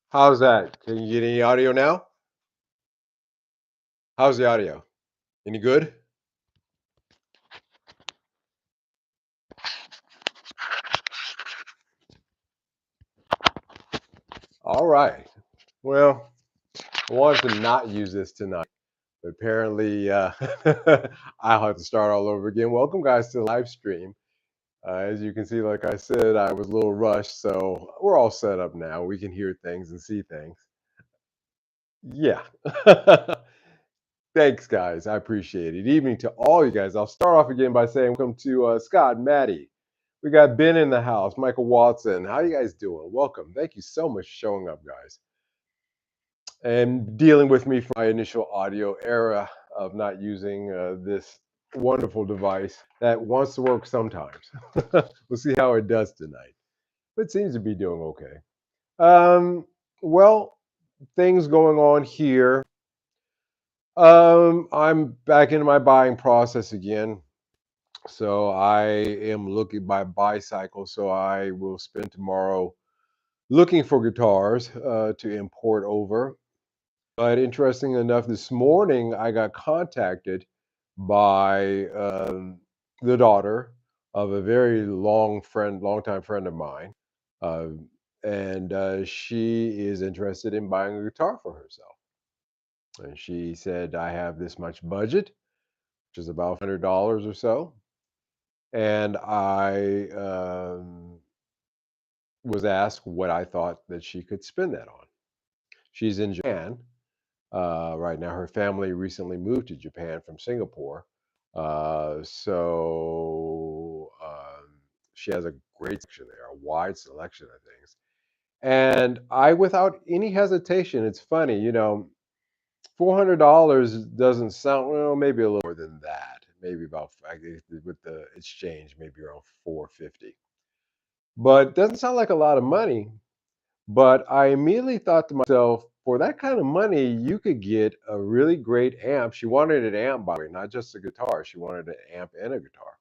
How's that? Can you get any audio now? How's the audio? Any good? All right. Well, I wanted to not use this tonight, but apparently I'll have to start all over again. Welcome, guys, to the live stream. As you can see, like I said, I was a little rushed, so we're all set up now. We can hear things and see things. Yeah. Thanks, guys. I appreciate it. Evening to all you guys. I'll start off again by saying welcome to Scott, Maddie. We got Ben in the house, Michael Watson. How you guys doing? Welcome. Thank you so much for showing up, guys, and dealing with me for my initial audio era of not using this wonderful device that wants to work sometimes. We'll see how it does tonight, but it seems to be doing okay. Um, well, things going on here. I'm back into my buying process again. So I am looking by bicycle. So I will spend tomorrow looking for guitars to import over. But interesting enough, this morning I got contacted by the daughter of a very longtime friend of mine, uh, and she is interested in buying a guitar for herself. And she said, "I have this much budget, which is about $100 or so." And I was asked what I thought that she could spend that on. She's in Japan right now. Her family recently moved to Japan from Singapore. So she has a great selection there, a wide selection of things. And I, without any hesitation, it's funny, $400 doesn't sound, well, maybe a little more than that. Maybe about, I guess, with the exchange, maybe around 450. But doesn't sound like a lot of money. But I immediately thought to myself, for that kind of money, you could get a really great amp. She wanted an amp, by the way, not just a guitar. She wanted an amp and a guitar.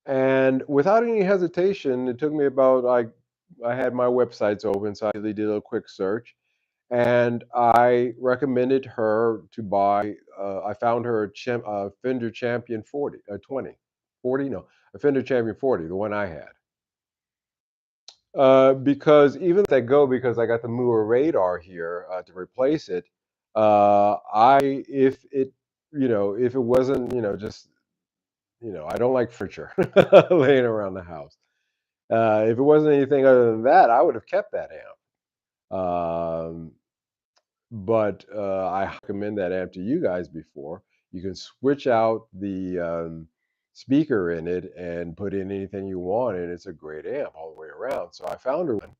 And without any hesitation, it took me about, I had my websites open, so I really did a quick search. And I recommended her to buy, I found her a Fender Champion 40, 20, 40, no, a Fender Champion 40, the one I had. Because even if they go, because I got the Moore radar here to replace it. I if it if it wasn't just I don't like furniture laying around the house. If it wasn't anything other than that, I would have kept that amp. But I recommend that amp to you guys before. You can switch out the speaker in it and put in anything you want, and it's a great amp all the way around. So I found her one.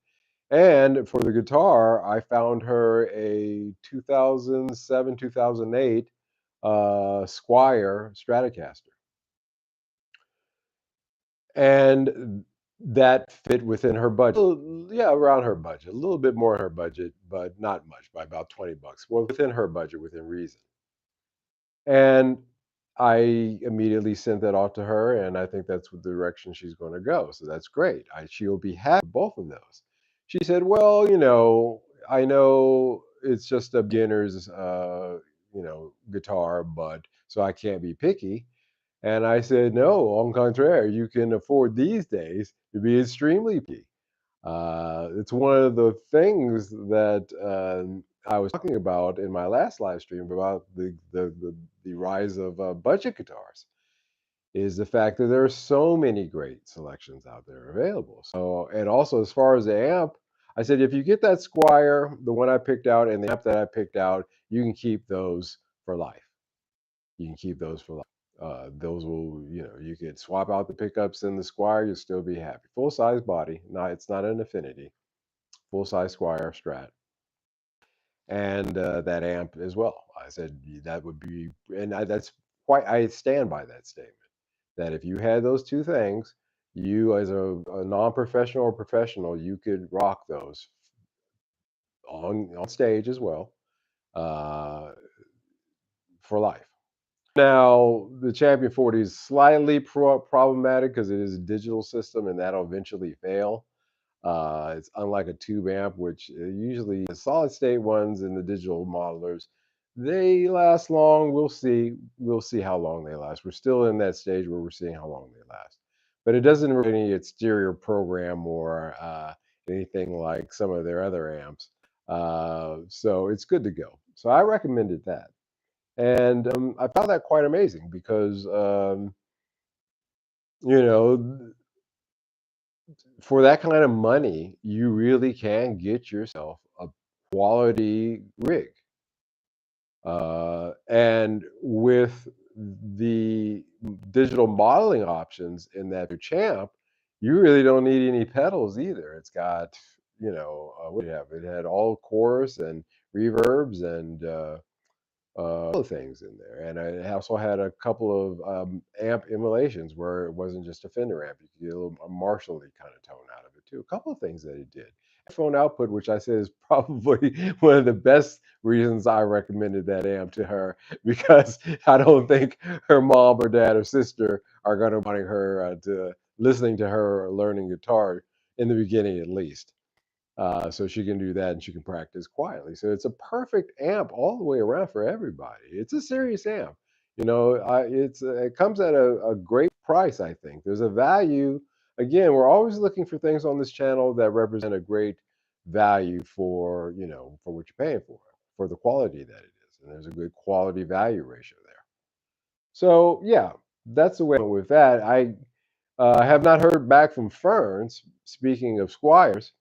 And for the guitar, I found her a 2007, 2008 Squire Stratocaster. And that fit within her budget. Yeah, around her budget. A little bit more in her budget, but not much, by about 20 bucks. Well, within her budget, within reason. And I immediately sent that off to her, and I think that's the direction she's going to go. So that's great. She'll be happy with both of those. She said, "Well, I know it's just a beginner's, guitar, but so I can't be picky." And I said, "No, on contrary, you can afford these days to be extremely picky." It's one of the things that I was talking about in my last live stream about the rise of budget guitars, is the fact that there are so many great selections out there available. So, and also as far as the amp, I said if you get that Squire, the one I picked out, and the amp that I picked out, you can keep those for life. You can keep those for life. Those will, you can swap out the pickups in the Squire, you'll still be happy. Full size body, not it's not an Affinity, full size Squire Strat, and that amp as well. I said that would be, and that's quite. I stand by that statement. That if you had those two things, you as a non-professional or professional, you could rock those on stage as well, uh, for life. Now, the Champion 40 is slightly problematic because it is a digital system and that'll eventually fail. It's unlike a tube amp, which usually the solid state ones and the digital modelers, they last long. We'll see. We'll see how long they last. We're still in that stage where we're seeing how long they last. But it doesn't have any exterior program or anything like some of their other amps. So it's good to go. So I recommended that. And I found that quite amazing because, you know, for that kind of money, you really can get yourself a quality rig. And with the digital modeling options in that champ, you really don't need any pedals either. It's got, what do you have? It had all chorus and reverbs and other things in there. And I also had a couple of amp emulations where it wasn't just a Fender amp. You could get a little a Marshall-y kind of tone out of it too. A couple of things that it did. Phone output, which I say is probably one of the best reasons I recommended that amp to her, because I don't think her mom or dad or sister are going to wanting her to listening to her learning guitar in the beginning at least. So she can do that and she can practice quietly. So it's a perfect amp all the way around for everybody. It's a serious amp. It comes at a great price. I think there's a value. Again, we're always looking for things on this channel that represent a great value for for what you're paying for the quality that it is, and there's a good quality value ratio there. So yeah, that's the way I went with that. I have not heard back from Ferns. Speaking of Squires,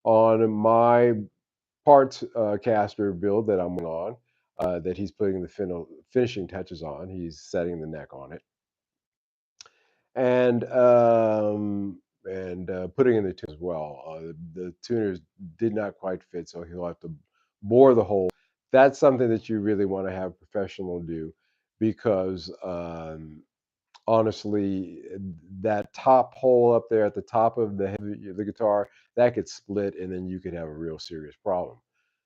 on my parts caster build that I'm on, that he's putting the finishing touches on. He's setting the neck on it, and putting in the tune as well. The tuners did not quite fit, so he'll have to bore the hole. That's something that you really want to have a professional do, because honestly, that top hole up there at the top of the guitar, that could split, and then you could have a real serious problem.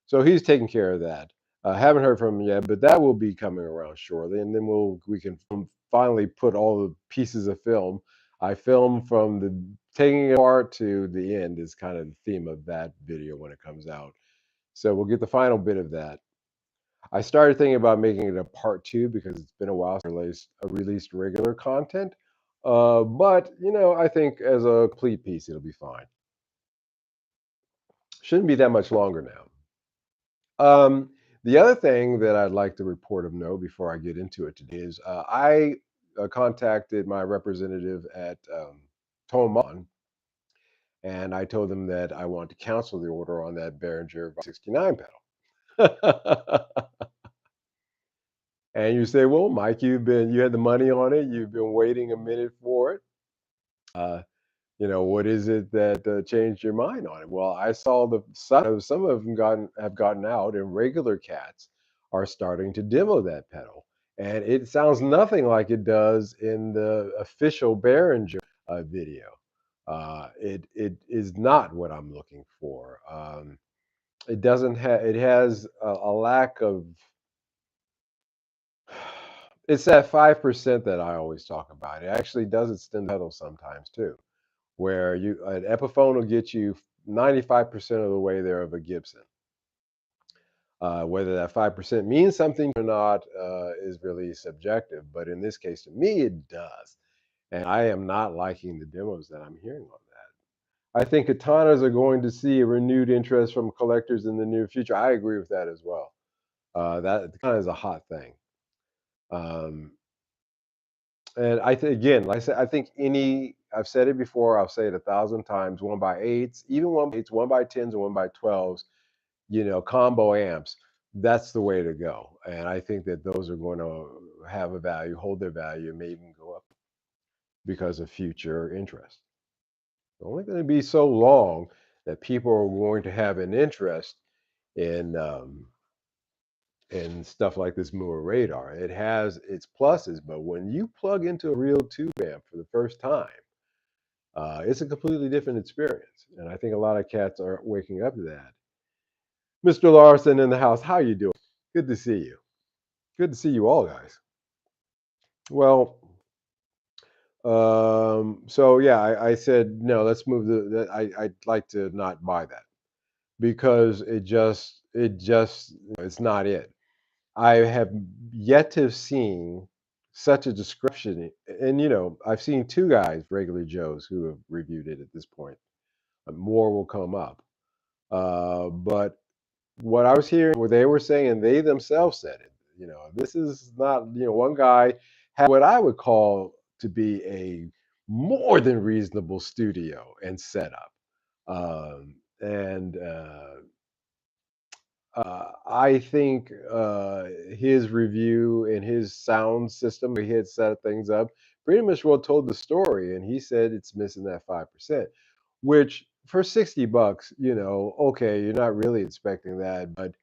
So he's taking care of that. Haven't heard from him yet, but that will be coming around shortly, and then we can finally put all the pieces of film. I film from the taking it apart to the end is kind of the theme of that video when it comes out. So we'll get the final bit of that. I started thinking about making it a part two because it's been a while since I released regular content. But I think as a complete piece, it'll be fine. Shouldn't be that much longer now. The other thing that I'd like to report of note before I get into it today is I contacted my representative at Tomon, and I told them that I want to cancel the order on that Behringer 69 pedal. And you say, well, Mike, you had the money on it. You've been waiting a minute for it. Uh, what is it that changed your mind on it? Well, I saw some of them have gotten out, and regular cats are starting to demo that pedal, and it sounds nothing like it does in the official Behringer video. It is not what I'm looking for. It doesn't have. It has a lack of. It's that 5% that I always talk about. It actually does extend the pedal sometimes too, where an Epiphone will get you 95% of the way there of a Gibson. Whether that 5% means something or not is really subjective, but in this case, to me, it does. And I am not liking the demos that I'm hearing on that. I think katanas are going to see a renewed interest from collectors in the near future. I agree with that as well. That kind of is a hot thing. Um, And again, like I said, I think I've said it before, I'll say it 1,000 times, 1x8s, even 1x8s, 1x10s, and 1x12s, combo amps, that's the way to go. And I think that those are going to have a value, hold their value, and may even go up because of future interest. It's only going to be so long that people are going to have an interest in stuff like this Moore radar. It has its pluses, but when you plug into a real tube amp for the first time, it's a completely different experience. And I think a lot of cats are waking up to that. Mr. Larson in the house, how you doing? Good to see you. Good to see you all, guys. Well, So yeah, I said no. Let's move I'd like to not buy that because it's not it. I have yet to have seen such a description, and I've seen two guys, regular Joes, who have reviewed it at this point. More will come up. But what I was hearing, what they were saying, and they themselves said it. This is not. One guy had what I would call to be a more than reasonable studio and setup, and I think his review and his sound system, where he had set things up, pretty much well told the story. And he said it's missing that 5%, which for $60, okay, you're not really expecting that. But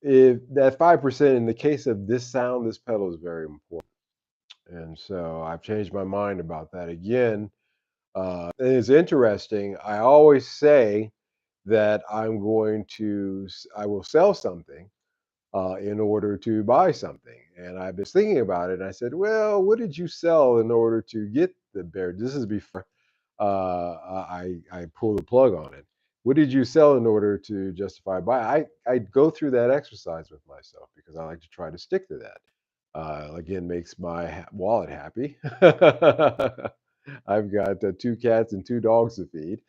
if that 5%, in the case of this sound, this pedal is very important. And so I've changed my mind about that again. And it's interesting. I always say that I will sell something in order to buy something. And I've been thinking about it. And I said, well, what did you sell in order to get the bear? This is before I pulled the plug on it. What did you sell in order to justify buy? I go through that exercise with myself because I like to try to stick to that. Again, makes my wallet happy. I've got two cats and two dogs to feed.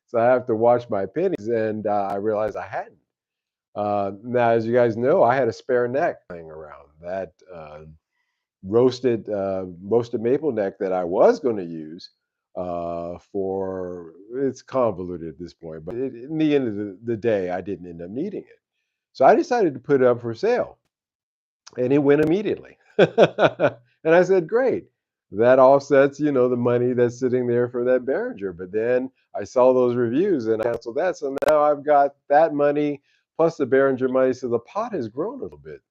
So I have to watch my pennies. And I realized I hadn't. Now, as you guys know, I had a spare neck laying around that roasted maple neck that I was going to use for. It's convoluted at this point, but in the end of the day, I didn't end up needing it. So I decided to put it up for sale, and it went immediately. And I said, great. That offsets, the money that's sitting there for that Behringer. But then I saw those reviews and I canceled that. So now I've got that money plus the Behringer money. So the pot has grown a little bit.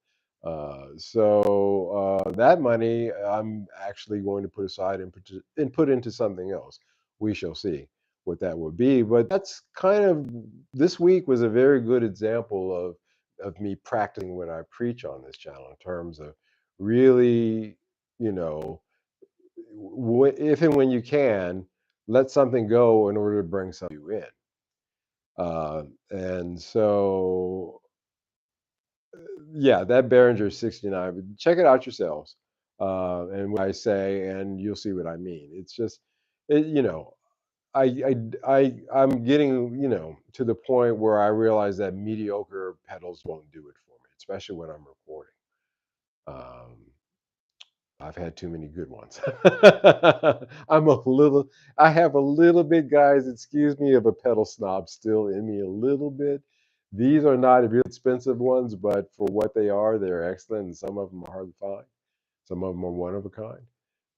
That money I'm actually going to put aside and put into something else. We shall see what that would be. But that's kind of, this week was a very good example of me practicing what I preach on this channel in terms of really, you know, if and when you can, let something go in order to bring something in. And so, yeah, that Behringer 69. Check it out yourselves, and what I say, and you'll see what I mean. It's just, it, you know, I'm getting, to the point where I realize that mediocre pedals won't do it for me, especially when I'm recording. Um, I've had too many good ones. I'm a little, I have a little bit, guys, excuse me, of a pedal snob still in me a little bit. These are not real expensive ones, but for what they are, they're excellent. And some of them are hard to find. Some of them are one of a kind.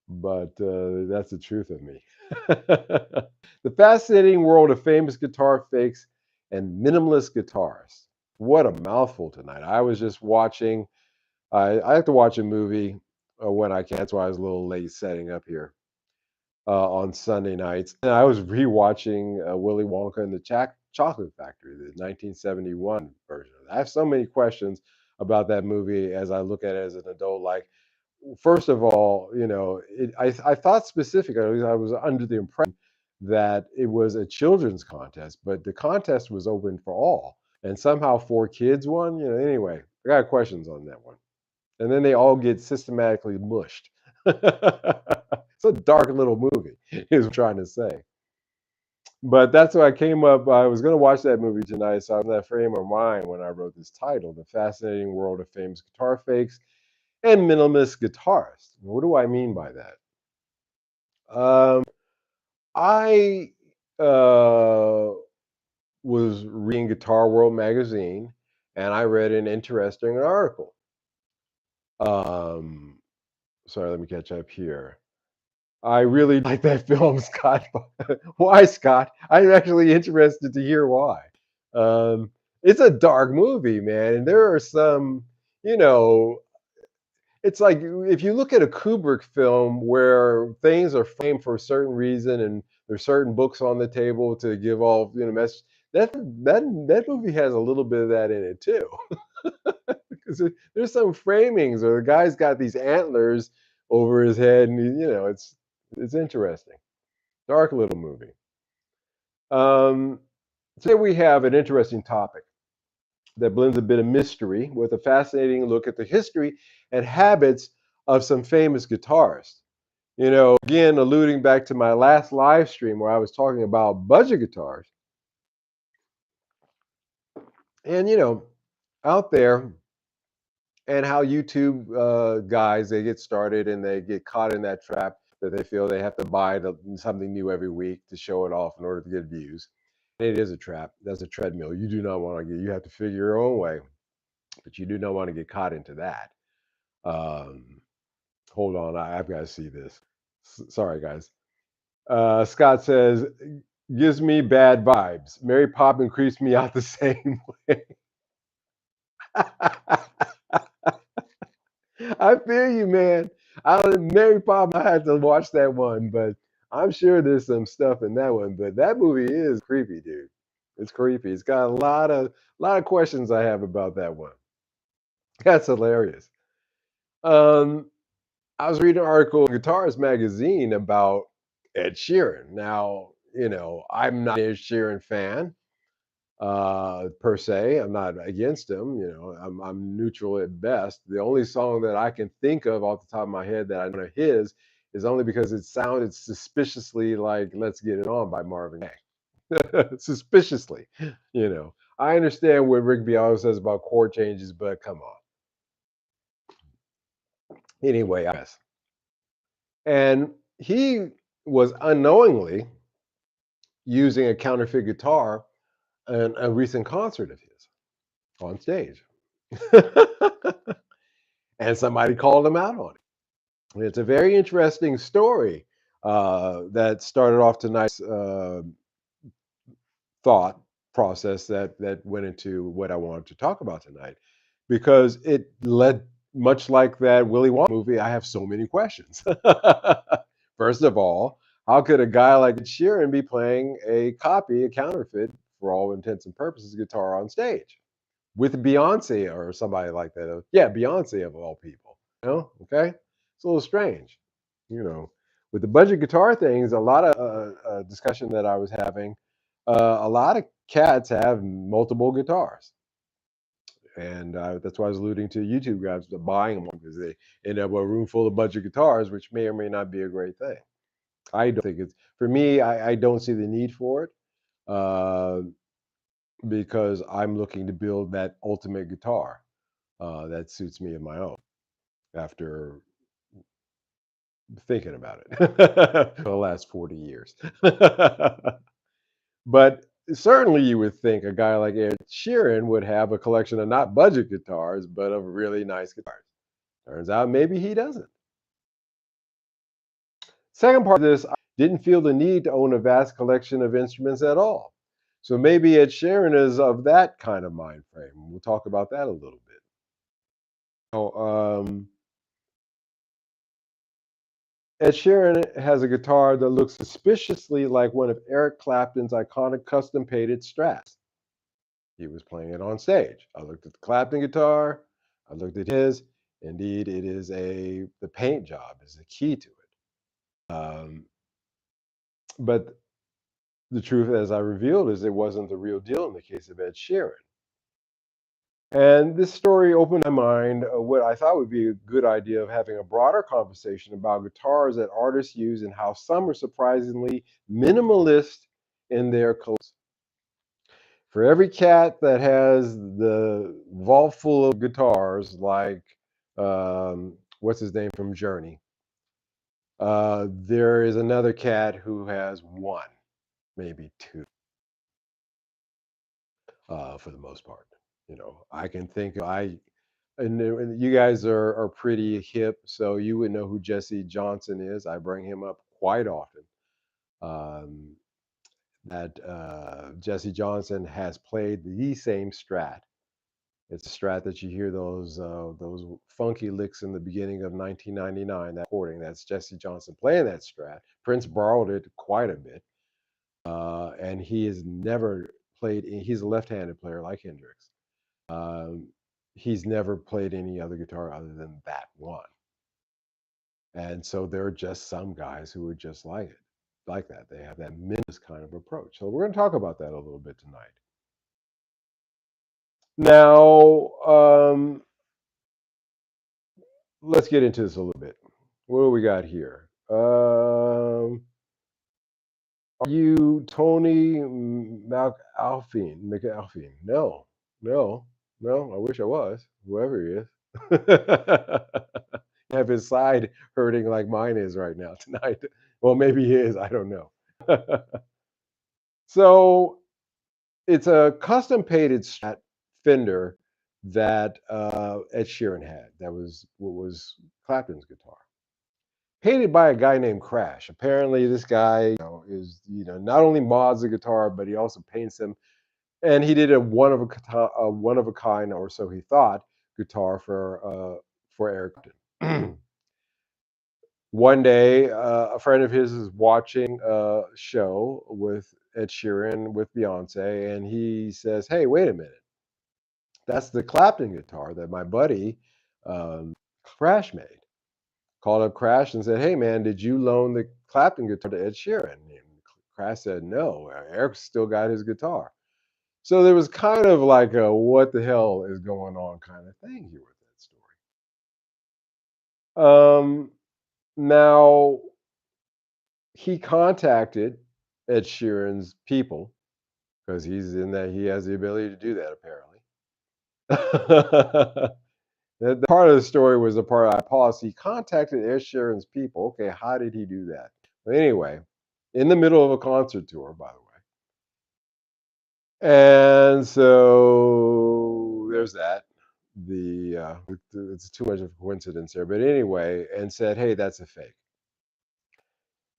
But that's the truth of me. The fascinating world of famous guitar fakes and minimalist guitarists. What a mouthful tonight. I was just watching, I like to watch a movie when I can. That's why I was a little late setting up here on Sunday nights. And I was rewatching Willy Wonka and the Chocolate Factory, the 1971 version. I have so many questions about that movie as I look at it as an adult. Like, first of all, I thought specifically, I was under the impression that it was a children's contest, but the contest was open for all. And somehow four kids won. Anyway, I got questions on that one. And then they all get systematically mushed. It's a dark little movie, is what I'm trying to say. But that's why I came up. I was going to watch that movie tonight, so I was in that frame of mind when I wrote this title, The Fascinating World of Famous Guitar Fakes and Minimalist Guitarists. What do I mean by that? I was reading Guitar World magazine, and I read an interesting article. Um, Sorry, let me catch up here. I really like that film, Scott. Why, Scott? I'm actually interested to hear why. It's a dark movie, man, and there are some, you know, it's like if you look at a Kubrick film where things are framed for a certain reason and there's certain books on the table to give all, mess. That movie has a little bit of that in it too, because there's some framings, or the guy's got these antlers over his head, and it's interesting. Dark little movie. Um, Today we have an interesting topic that blends a bit of mystery with a fascinating look at the history and habits of some famous guitarists. Again, alluding back to my last live stream where I was talking about budget guitars. And, out there, and how YouTube guys, they get started and they get caught in that trap that they feel they have to buy something new every week to show it off in order to get views. And it is a trap. That's a treadmill. You do not want to get. You have to figure your own way, but you do not want to get caught into that. Um, Hold on, I've got to see this. Sorry, guys. Scott says, gives me bad vibes. Mary Poppins creeps me out the same way. I feel you, man. Mary Poppins, I had to watch that one, but I'm sure there's some stuff in that one. But that movie is creepy, dude. It's creepy. It's got a lot of questions I have about that one. That's hilarious. Um, I was reading an article in Guitarist magazine about Ed Sheeran. Now, I'm not an Ed Sheeran fan per se. I'm not against him. I'm neutral at best. The only song that I can think of off the top of my head that I know his is only because it sounded suspiciously like "Let's Get It On" by Marvin Gaye. Suspiciously, I understand what Rick Beato says about chord changes, but come on. Anyway, I guess. And he was unknowingly using a counterfeit guitar in a recent concert of his on stage. And somebody called him out on it. It's a very interesting story that started off tonight's thought process that went into what I wanted to talk about tonight, because it led, much like that Willy Wonka movie. I have so many questions. First of all, how could a guy like Ed Sheeran be playing a counterfeit, for all intents and purposes, guitar on stage with Beyonce or somebody like that? Yeah, Beyonce of all people. Okay, it's a little strange. With the budget guitar things, a lot of discussion that I was having. A lot of cats have multiple guitars, and that's why I was alluding to YouTube guys buying them because they end up with a room full of budget guitars, which may or may not be a great thing. I don't think it's for me. I don't see the need for it uh, because I'm looking to build that ultimate guitar that suits me and my own. After thinking about it for the last 40 years. But certainly you would think a guy like Ed Sheeran would have a collection of not budget guitars, but of really nice guitars. Turns out maybe he doesn't. Second part of this, I didn't feel the need to own a vast collection of instruments at all. So maybe Ed Sheeran is of that kind of mind frame. We'll talk about that a little bit. Oh, Ed Sheeran has a guitar that looks suspiciously like one of Eric Clapton's iconic custom painted Strats. He was playing it on stage. I looked at the Clapton guitar. I looked at his. Indeed, it is the paint job is the key to it. But the truth, as I revealed, is it wasn't the real deal in the case of Ed Sheeran. And this story opened my mind what I thought would be a good idea of having a broader conversation about guitars that artists use and how some are surprisingly minimalist in their collections. For every cat that has the vault full of guitars, like what's his name from Journey, there is another cat who has one, maybe two, for the most part. I can think and you guys are pretty hip, so you would know who Jesse Johnson is. I bring him up quite often. Um, that Jesse Johnson has played the same Strat. It's a Strat that you hear those funky licks in the beginning of 1999. That recording, that's Jesse Johnson playing that Strat. Prince borrowed it quite a bit, and he has never played. He's a left-handed player like Hendrix. Um, he's never played any other guitar other than that one. And so there are just some guys who are just like it, like that. They have that minimalist kind of approach. So we're going to talk about that a little bit tonight. Now, let's get into this a little bit. What do we got here? Are you Tony McAlpine? No, no, no. I wish I was. Whoever he is. Have his side hurting like mine is right now tonight. Well, maybe he is. I don't know. So it's a custom painted Strat Fender that Ed Sheeran had. That was what was Clapton's guitar. Painted by a guy named Crash. Apparently, this guy is not only mods the guitar, but he also paints them. And he did a one of a kind, or so he thought, guitar for Eric Clapton. One day, a friend of his is watching a show with Ed Sheeran with Beyonce, and he says, "Hey, wait a minute! That's the Clapton guitar that my buddy Crash made." Called up Crash and said, "Hey, man, did you loan the Clapton guitar to Ed Sheeran?" And Crash said, "No, Eric's still got his guitar." So there was kind of like a "what the hell is going on" kind of thing here with that story. Now he contacted Ed Sheeran's people because he has the ability to do that apparently. The part of the story was the part I paused. He contacted Ed Sheeran's people. Okay, how did he do that? But anyway, in the middle of a concert tour, by the way. And so there's that. It's too much of a coincidence here, but anyway, and said, "Hey, that's a fake."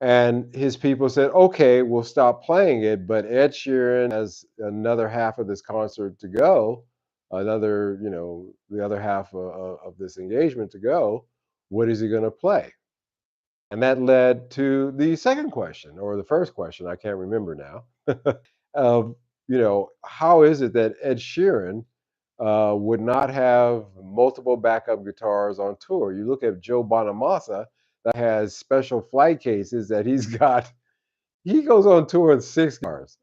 And his people said, "Okay, we'll stop playing it, but Ed Sheeran has another half of this concert to go, the other half of this engagement to go. What is he going to play?" And that led to the second question, or the first question, I can't remember now, of, how is it that Ed Sheeran would not have multiple backup guitars on tour? You look at Joe Bonamassa, that has special flight cases that he's got. He goes on tour with six guitars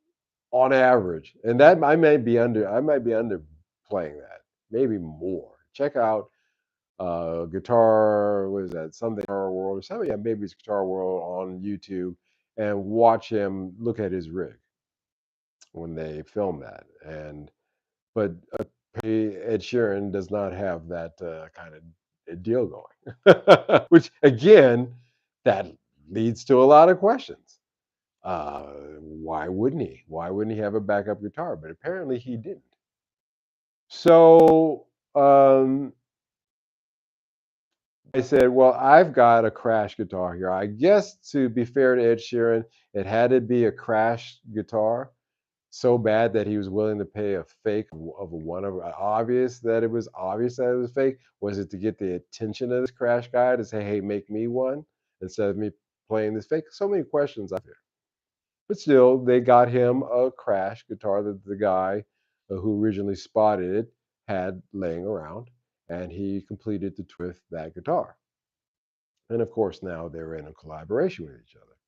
on average, and that I might be underplaying that, maybe more. Check out guitar, what is that? Something Guitar World or something. Yeah, maybe it's Guitar World on YouTube, and watch him look at his rig when they film that. But Ed Sheeran does not have that kind of deal going, which again, that leads to a lot of questions. Why wouldn't he? Why wouldn't he have a backup guitar? But apparently he didn't. So I said, "Well, I've got a Crash guitar here. I guess to be fair to Ed Sheeran, it had to be a Crash guitar so bad that he was willing to pay a fake of a one of obvious that it was obvious that it was fake. Was it to get the attention of this Crash guy to say, 'Hey, make me one,' instead of me playing this fake?" So many questions out there. But still, they got him a Crash guitar that the guy who originally spotted it had laying around, and he completed the tour with that guitar. And of course, now they're in a collaboration with each other.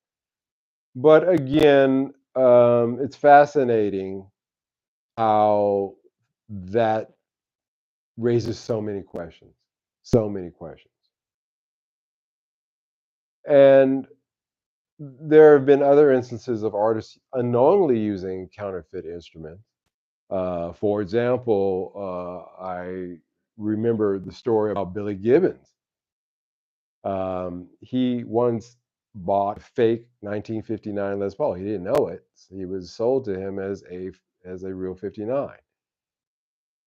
But again, it's fascinating how that raises so many questions, so many questions. And there have been other instances of artists unknowingly using counterfeit instruments. For example, I remember the story about Billy Gibbons. He once bought a fake 1959 Les Paul. He didn't know it. He was sold to him as a real 59.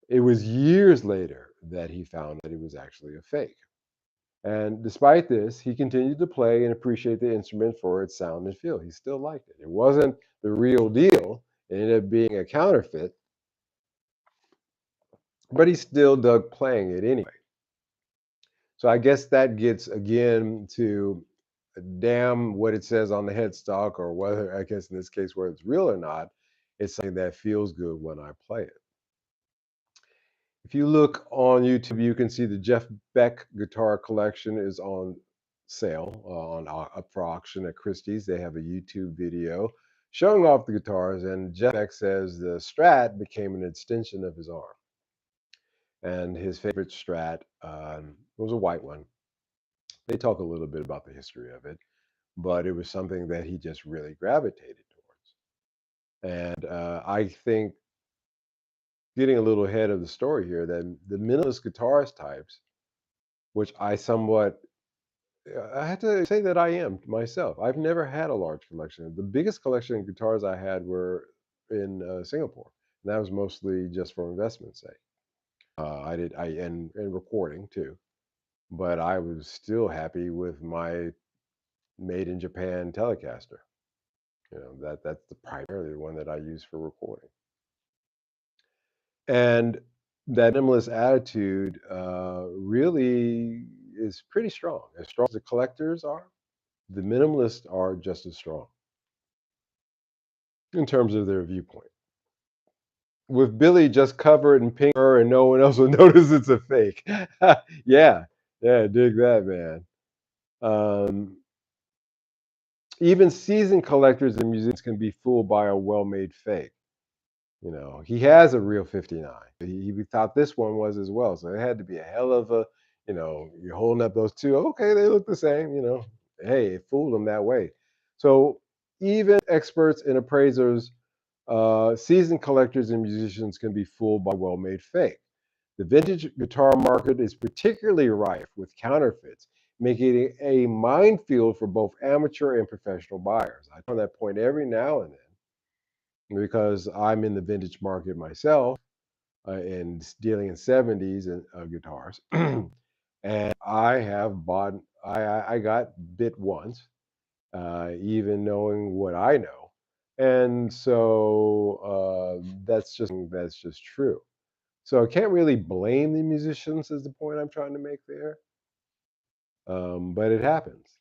It was years later that he found that it was actually a fake. And despite this, he continued to play and appreciate the instrument for its sound and feel. He still liked it. It wasn't the real deal. It ended up being a counterfeit, but he still dug playing it anyway. So I guess that gets again to damn what it says on the headstock, or whether, I guess in this case, whether it's real or not, it's something that feels good when I play it. If you look on YouTube, you can see the Jeff Beck guitar collection is on sale up for auction at Christie's. They have a YouTube video showing off the guitars, and Jeff Beck says the Strat became an extension of his arm, and his favorite Strat was a white one. They talk a little bit about the history of it, but it was something that he just really gravitated towards. And I think, getting a little ahead of the story here, that the minimalist guitarist types, which I have to say that I am myself. I've never had a large collection. The biggest collection of guitars I had were in Singapore, and that was mostly just for investment's sake. And recording too, but I was still happy with my made in Japan Telecaster. That's the primarily the one that I use for recording. And that minimalist attitude really is pretty strong. As strong as the collectors are, the minimalists are just as strong in terms of their viewpoint. With Billy just covered in pink fur and no one else will notice it's a fake. Yeah, yeah, dig that, man. Um, Even seasoned collectors and musicians can be fooled by a well-made fake. He has a real 59. He thought this one was as well. So it had to be a hell of a, you're holding up those two. Okay, they look the same. Hey, it fooled him that way. So even experts and appraisers, seasoned collectors and musicians can be fooled by well-made fake. The vintage guitar market is particularly rife with counterfeits, making it a minefield for both amateur and professional buyers. I turn that point every now and then because I'm in the vintage market myself and dealing in 70s and guitars. And I have bought, I got bit once, even knowing what I know. And so that's just true. So I can't really blame the musicians, is the point I'm trying to make there. But it happens.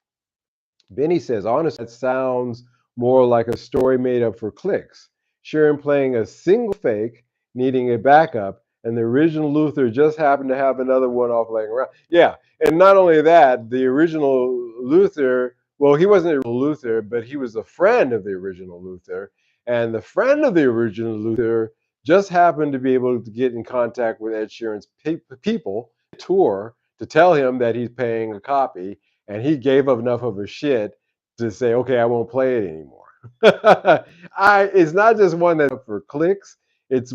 Benny says, honestly, that sounds more like a story made up for clicks. Sheeran playing a single fake, needing a backup, and the original Luther just happened to have another one off laying around. Yeah, and not only that, the original Luther, well, he wasn't the original Luther, but he was a friend of the original Luther. And the friend of the original Luther just happened to be able to get in contact with Ed Sheeran's people tour to tell him that he's paying a copy, and he gave up enough of a shit to say, "Okay, I won't play it anymore." It's not just one that's up for clicks. It's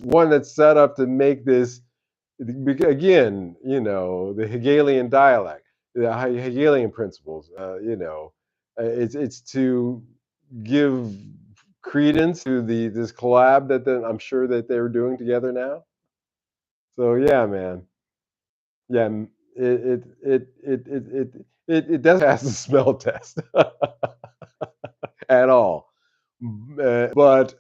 one that's set up to make this, again. The Hegelian dialect, the Hegelian principles. It's to give credence to this collab that I'm sure that they're doing together now. So yeah, man. Yeah, it doesn't pass the smell test at all. But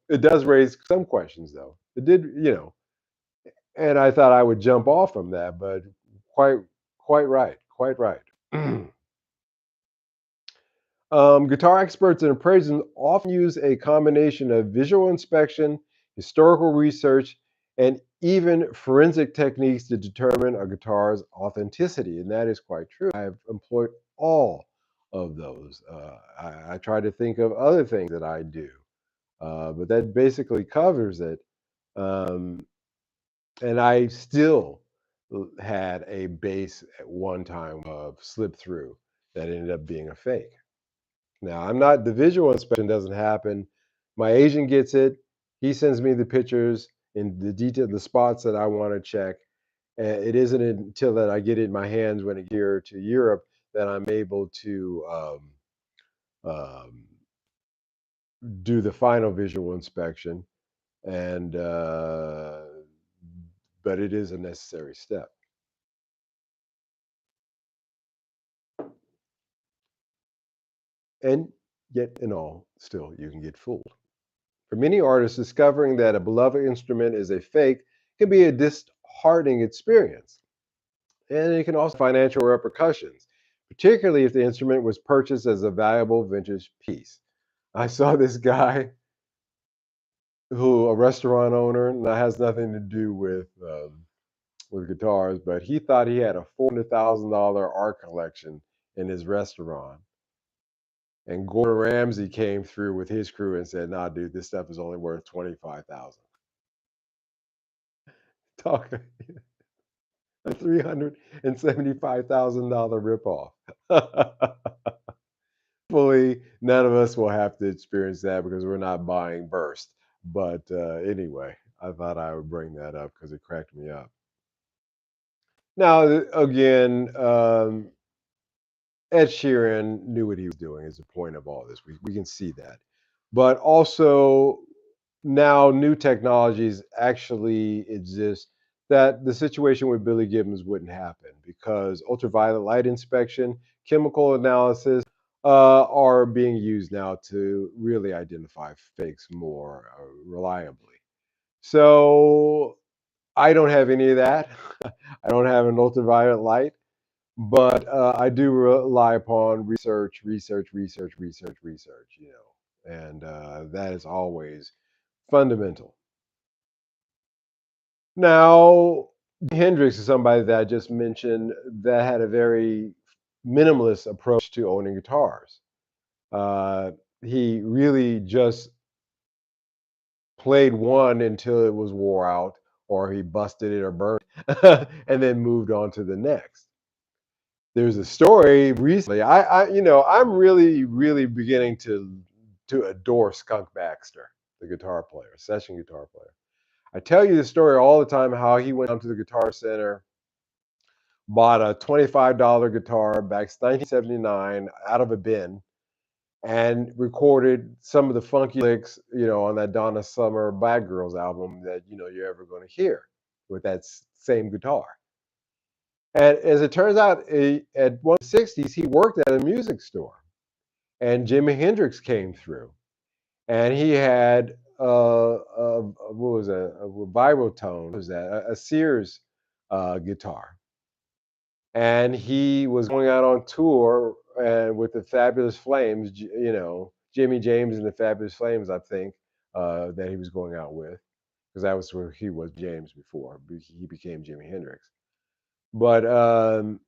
it does raise some questions, though. It did, and I thought I would jump off from that, but quite, quite right. Guitar experts and appraisers often use a combination of visual inspection, historical research, and even forensic techniques to determine a guitar's authenticity. And that is quite true. I have employed all of those. I try to think of other things that I do, but that basically covers it. Um, and I still had a bass at one time of slip through that ended up being a fake. Now, I'm not the visual inspection doesn't happen. My agent gets it. He sends me the pictures and the detail, the spots that I want to check. And it isn't until that I get it in my hands when I get here to Europe that I'm able to um, do the final visual inspection. And but it is a necessary step. And yet, in all, still, you can get fooled. For many artists, discovering that a beloved instrument is a fake can be a disheartening experience. And it can also have financial repercussions, particularly if the instrument was purchased as a valuable vintage piece. I saw this guy a restaurant owner, and that has nothing to do with with guitars, but he thought he had a $400,000 art collection in his restaurant. And Gordon Ramsay came through with his crew and said, "Nah, dude, this stuff is only worth 25,000." Talk a $375,000 ripoff. Hopefully, none of us will have to experience that because we're not buying burst. But anyway, I thought I would bring that up because it cracked me up. Now, again, Ed Sheeran knew what he was doing is the point of all this. We can see that. But also now new technologies actually exist that the situation with Billy Gibbons wouldn't happen because ultraviolet light inspection, chemical analysis are being used now to really identify fakes more reliably. So I don't have any of that. I don't have an ultraviolet light. But I do rely upon research, research, research, research, research, and that is always fundamental. Now, Hendrix is somebody that I just mentioned that had a very minimalist approach to owning guitars. Uh, he really just played one until it was wore out, or he busted it or burned, and then moved on to the next. There's a story recently. I'm really, really beginning to adore Skunk Baxter, the guitar player, session guitar player. I tell you the story all the time how he went down to the Guitar Center, bought a $25 guitar back in 1979 out of a bin, and recorded some of the funky licks, on that Donna Summer Bad Girls album that you're ever going to hear with that same guitar. And as it turns out, at one of the 60s, he worked at a music store, and Jimi Hendrix came through, and he had what was a vibrotone? What was that? A Sears guitar, and he was going out on tour and with the Fabulous Flames, Jimmy James and the Fabulous Flames, I think that he was going out with because that was where he was James before he became Jimi Hendrix. But or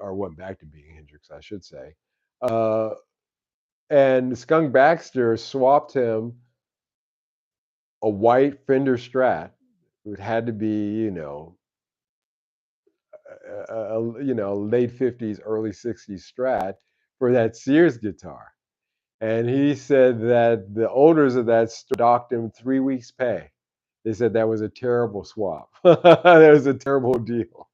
went back to being Hendrix, I should say. Uh, and Skunk Baxter swapped him a white Fender Strat. It had to be, late 50s, early 60s Strat for that Sears guitar. And he said that the owners of that store docked him 3 weeks' pay. They said that was a terrible swap. That was a terrible deal.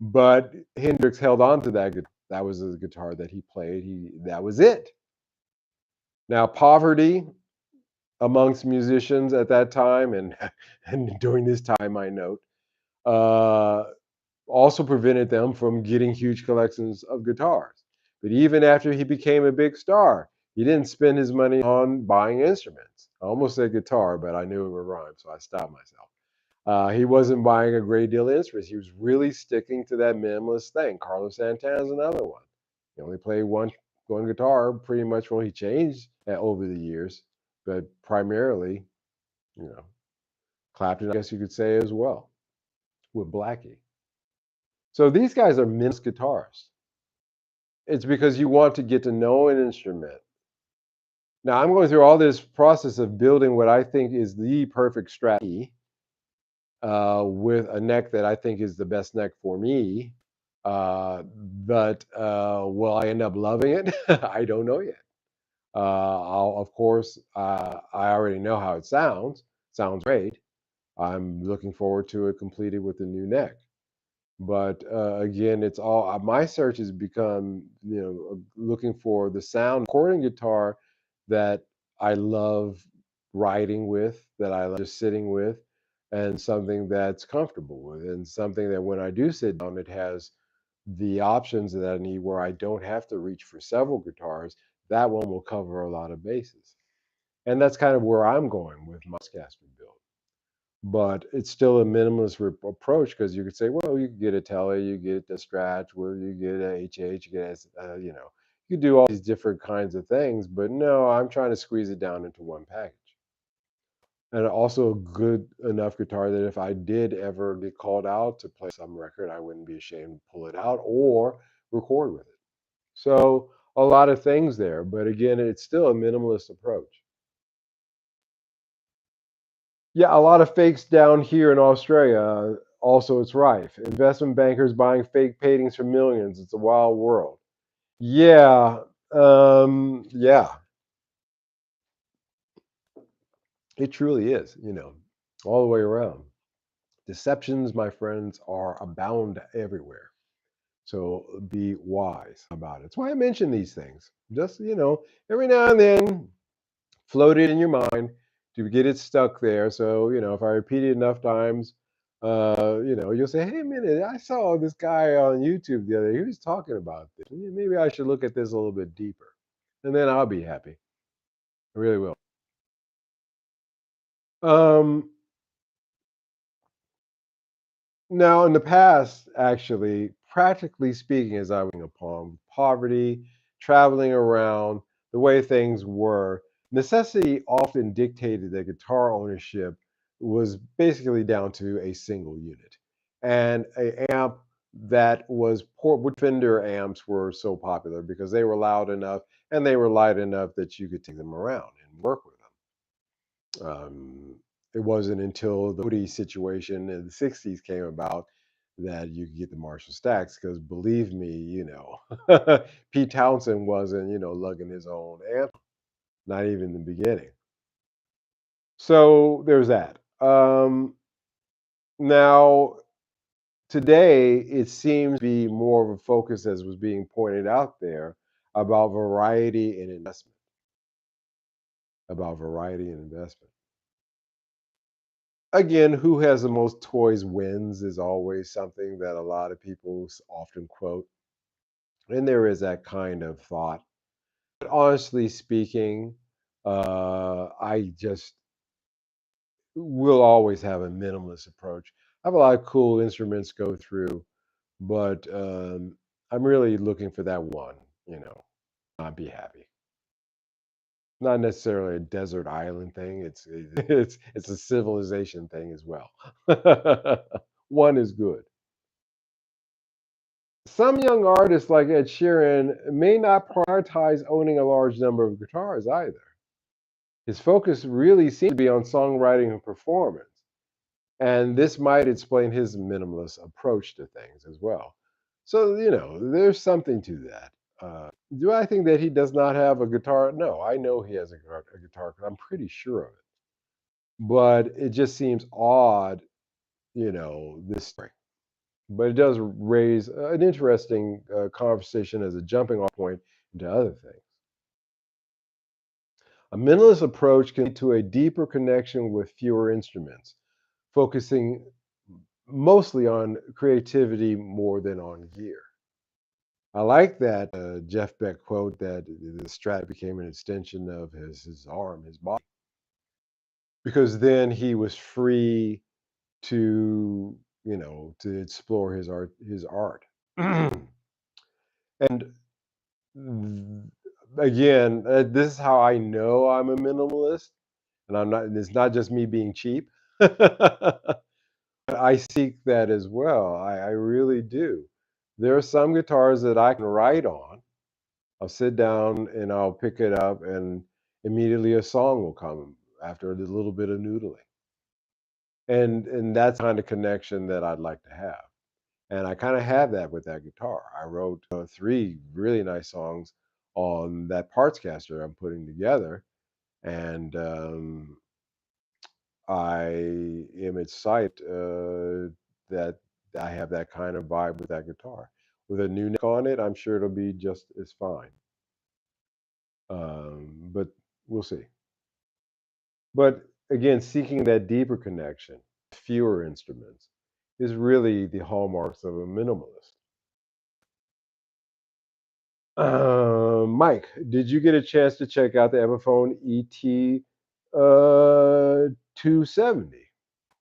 But Hendrix held on to that guitar. That was the guitar that he played. That was it. Now, poverty amongst musicians at that time and and during this time, I note, uh, also prevented them from getting huge collections of guitars. But even after he became a big star, he didn't spend his money on buying instruments. I almost said guitar, but I knew it would rhyme, so I stopped myself. He wasn't buying a great deal of instruments. He was really sticking to that minimalist thing. Carlos Santana's another one. He only played one guitar pretty much. Well, he changed over the years, but primarily, you know, Clapton, I guess you could say as well, with Blackie. So these guys are minimalist guitarists. It's because you want to get to know an instrument. Now I'm going through all this process of building what I think is the perfect Strat with a neck that I think is the best neck for me. But will I end up loving it? I don't know yet. Of course, I already know how it sounds. Sounds great. I'm looking forward to it completed with a new neck. But again, it's all my search has become, looking for the sound recording guitar that I love writing with, that I love just sitting with, and something that's comfortable with, and something that when I do sit down, it has the options that I need where I don't have to reach for several guitars. That one will cover a lot of bases. And that's kind of where I'm going with my Scaster build. But it's still a minimalist approach because you could say, well, you could get a Tele, you get a Strat, well, you get a HH, you get you do all these different kinds of things. But no, I'm trying to squeeze it down into one package. and also a good enough guitar that if I did ever get called out to play some record, I wouldn't be ashamed to pull it out or record with it. So a lot of things there, but again, it's still a minimalist approach. Yeah, a lot of fakes down here in Australia. Also, it's rife. Investment bankers buying fake paintings for millions. It's a wild world. Yeah, yeah, it truly is. All the way around. Deceptions, my friends, are abound everywhere. So be wise about it. That's why I mention these things. Just, every now and then, float it in your mind to get it stuck there. So, if I repeat it enough times, you'll say, hey, a minute, I saw this guy on YouTube the other day. He was talking about this. Maybe I should look at this a little bit deeper. And then I'll be happy. I really will. Um, Now, in the past, actually, practically speaking, as I was upon poverty, traveling around, the way things were, necessity often dictated that guitar ownership was basically down to a single unit. And a amp that was poor wood Fender amps were so popular because they were loud enough and they were light enough that you could take them around and work with them. It wasn't until the Woody situation in the 60s came about that you could get the Marshall stacks because believe me, Pete Townsend wasn't, lugging his own amp, not even in the beginning. So there's that. Now, today, it seems to be more of a focus, as was being pointed out there, about variety and investment. About variety and investment. Again, who has the most toys wins is always something that a lot of people often quote. And there is that kind of thought. But honestly speaking, I just will always have a minimalist approach. I have a lot of cool instruments go through, but I'm really looking for that one, you know, I'd be happy. Not necessarily a desert island thing. It's a civilization thing as well. One is good. Some young artists like Ed Sheeran may not prioritize owning a large number of guitars either. His focus really seems to be on songwriting and performance, and this might explain his minimalist approach to things as well. So, there's something to that. Do I think that he does not have a guitar? No, I know he has a guitar 'cause I'm pretty sure of it. But it just seems odd, this story. But it does raise an interesting conversation as a jumping off point into other things. A minimalist approach can lead to a deeper connection with fewer instruments, focusing mostly on creativity more than on gear. I like that Jeff Beck quote that the Strat became an extension of his arm, his body, because then he was free to to explore his art. And th- again, this is how I know I'm a minimalist, and I'm not. It's not just me being cheap. I seek that as well. I really do. There are some guitars that I can write on. I'll sit down and I'll pick it up, and immediately a song will come after a little bit of noodling. And that's the kind of connection that I'd like to have. And I kind of have that with that guitar. I wrote three really nice songs on that parts caster I'm putting together, and I am excited that I have that kind of vibe with that guitar. With a new neck on it, I'm sure it'll be just as fine. But we'll see. But again, seeking that deeper connection, fewer instruments, is really the hallmarks of a minimalist. Mike, did you get a chance to check out the Epiphone ET 270?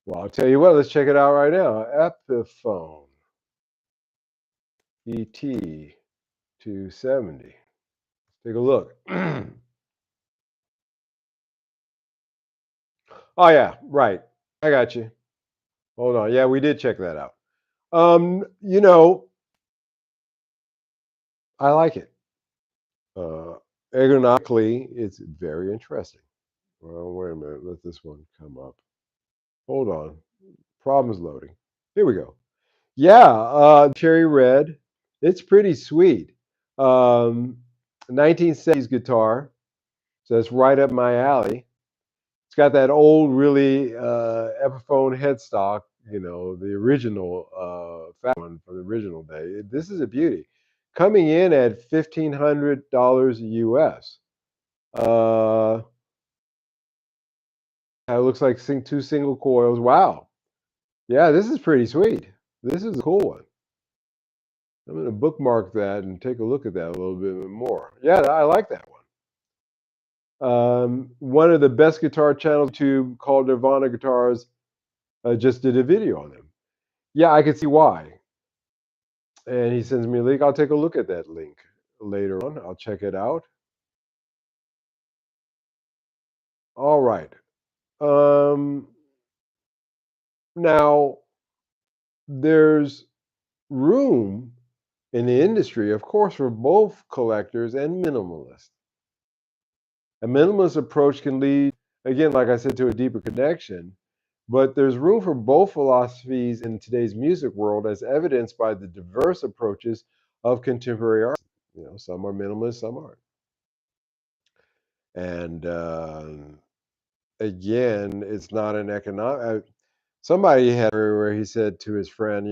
Well, I'll tell you what, let's check it out right now. Epiphone ET 270. Take a look. Oh yeah, right. I got you. Hold on. Yeah, we did check that out. You know, I like it. Uh, Ergonomically, it's very interesting. Well, wait a minute. Let this one come up. Hold on. Problems loading. Here we go. Yeah, cherry red. It's pretty sweet. 1970s guitar, so it's right up my alley. It's got that old, really Epiphone headstock, the original fat one from the original day. This is a beauty. Coming in at $1,500 US. Uh, it looks like two single coils. Wow. Yeah, this is pretty sweet. This is a cool one. I'm going to bookmark that and take a look at that a little bit more. Yeah, I like that one. One of the best guitar channels YouTube called Nirvana Guitars just did a video on them. Yeah, I can see why. And he sends me a link. I'll take a look at that link later on. I'll check it out. All right. Um, Now, there's room in the industry, of course, for both collectors and minimalists. A minimalist approach can lead, again, like I said, to a deeper connection, but there's room for both philosophies in today's music world, as evidenced by the diverse approaches of contemporary art. Some are minimalist, some aren't. And again, it's not an economic. Somebody had where he said to his friend,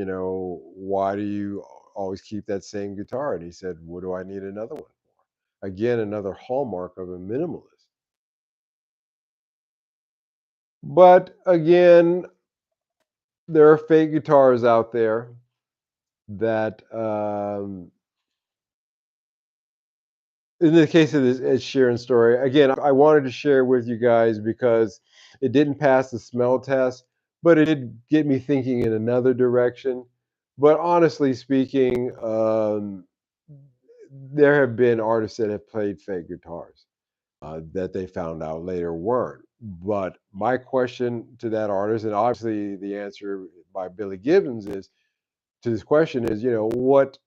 why do you always keep that same guitar? And he said, what do I need another one for? Again, another hallmark of a minimalist. But again, there are fake guitars out there that, in the case of this Ed Sheeran story, again, I wanted to share with you guys because it didn't pass the smell test, but it did get me thinking in another direction. But honestly speaking, there have been artists that have played fake guitars that they found out later weren't. But my question to that artist, and obviously the answer by Billy Gibbons is to this question is, what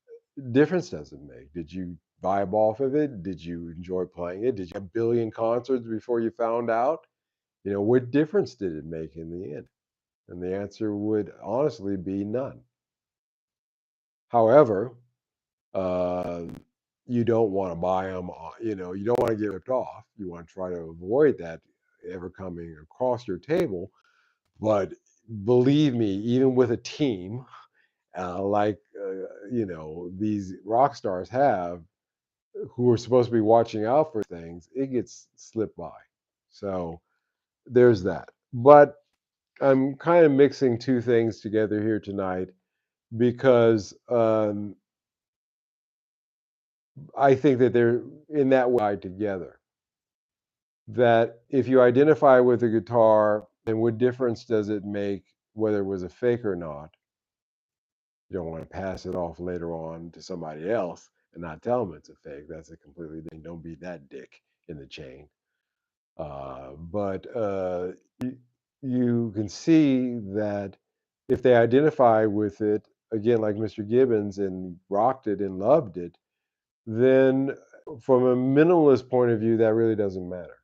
difference does it make? Did you vibe off of it? Did you enjoy playing it? Did you have a billion concerts before you found out? What difference did it make in the end? And the answer would honestly be none. However, uh, you don't want to buy them, you don't want to get ripped off. You want to try to avoid that ever coming across your table. But believe me, even with a team, like these rock stars have, who are supposed to be watching out for things, it gets slipped by. So there's that. But I'm kind of mixing two things together here tonight because I think that they're in that way together. That if you identify with a guitar, then what difference does it make whether it was a fake or not? You don't want to pass it off later on to somebody else and not tell them it's a fake. That's a completely thing. Don't be that dick in the chain. But you can see that if they identify with it, again, like Mr. Gibbons, and rocked it and loved it, then from a minimalist point of view, that really doesn't matter.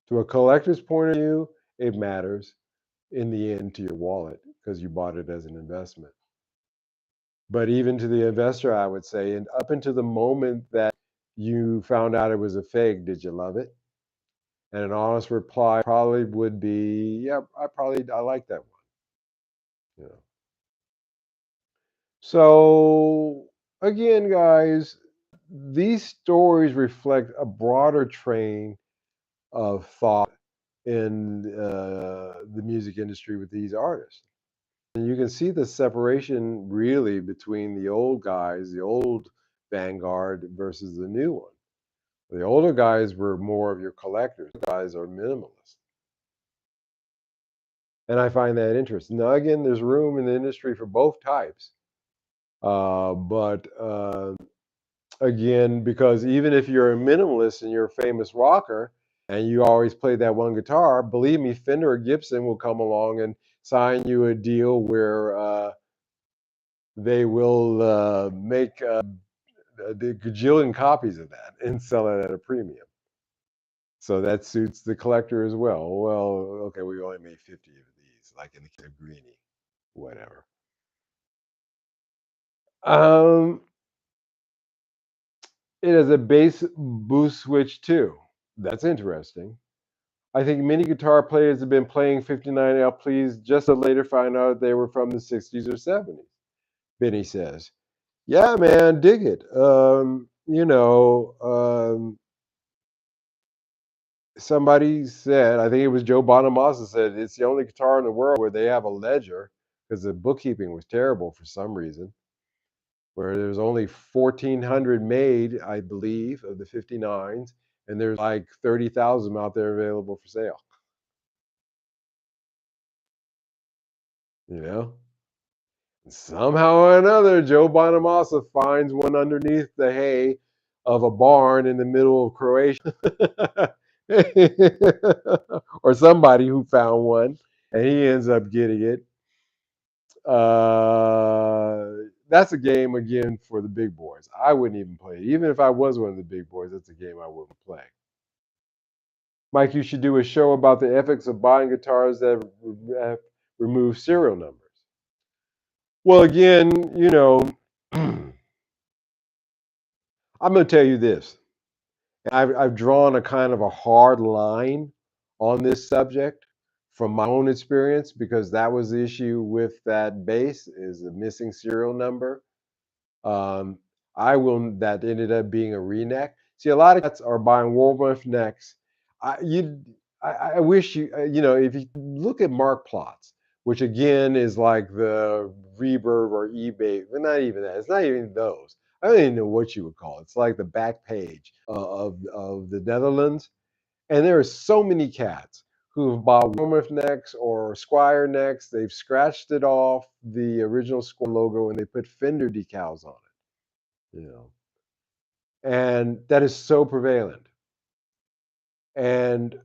To a collector's point of view, it matters in the end to your wallet because you bought it as an investment. But even to the investor, I would say, and up until the moment that you found out it was a fake, did you love it? And an honest reply probably would be, yeah, I like that one. You know. So again, guys, these stories reflect a broader train of thought in the music industry with these artists. And you can see the separation really between the old guys, the old vanguard versus the new one. The older guys were more of your collectors. The guys are minimalists. And I find that interesting. Now, again, there's room in the industry for both types. But again, because even if you're a minimalist and you're a famous rocker and you always play that one guitar, believe me, Fender or Gibson will come along and sign you a deal where they will make the gajillion copies of that and sell it at a premium. So that suits the collector as well. Well, okay, we only made 50 of these, like in the case of Greenie, whatever. Um, it has a bass boost switch too. That's interesting. I think many guitar players have been playing 59 LPs just to later find out they were from the 60s or 70s. Benny says, "Yeah, man, dig it. Somebody said, I think it was Joe Bonamassa said, it's the only guitar in the world where they have a ledger because the bookkeeping was terrible for some reason, where there's only 1,400 made, I believe, of the 59s, and there's like 30,000 out there available for sale, you know? Somehow or another, Joe Bonamassa finds one underneath the hay of a barn in the middle of Croatia. Or somebody who found one and he ends up getting it. That's a game again for the big boys. I wouldn't even play it. Even if I was one of the big boys, that's a game I wouldn't play. Mike, you should do a show about the ethics of buying guitars that have removed serial numbers. Well, again, I'm going to tell you this. I've drawn a kind of a hard line on this subject from my own experience because that was the issue with that bass is a missing serial number. Um, I will that ended up being a reneck. See, a lot of cats are buying Warmoth necks. I you I wish if you look at Mark Plots, which again is like the Reverb or eBay, but not even that. It's not even those. I don't even know what you would call it. It's like the back page of the Netherlands, and there are so many cats who have bought Warmoth necks or Squire necks. They've scratched it off the original Squire logo and they put Fender decals on it. And that is so prevalent. And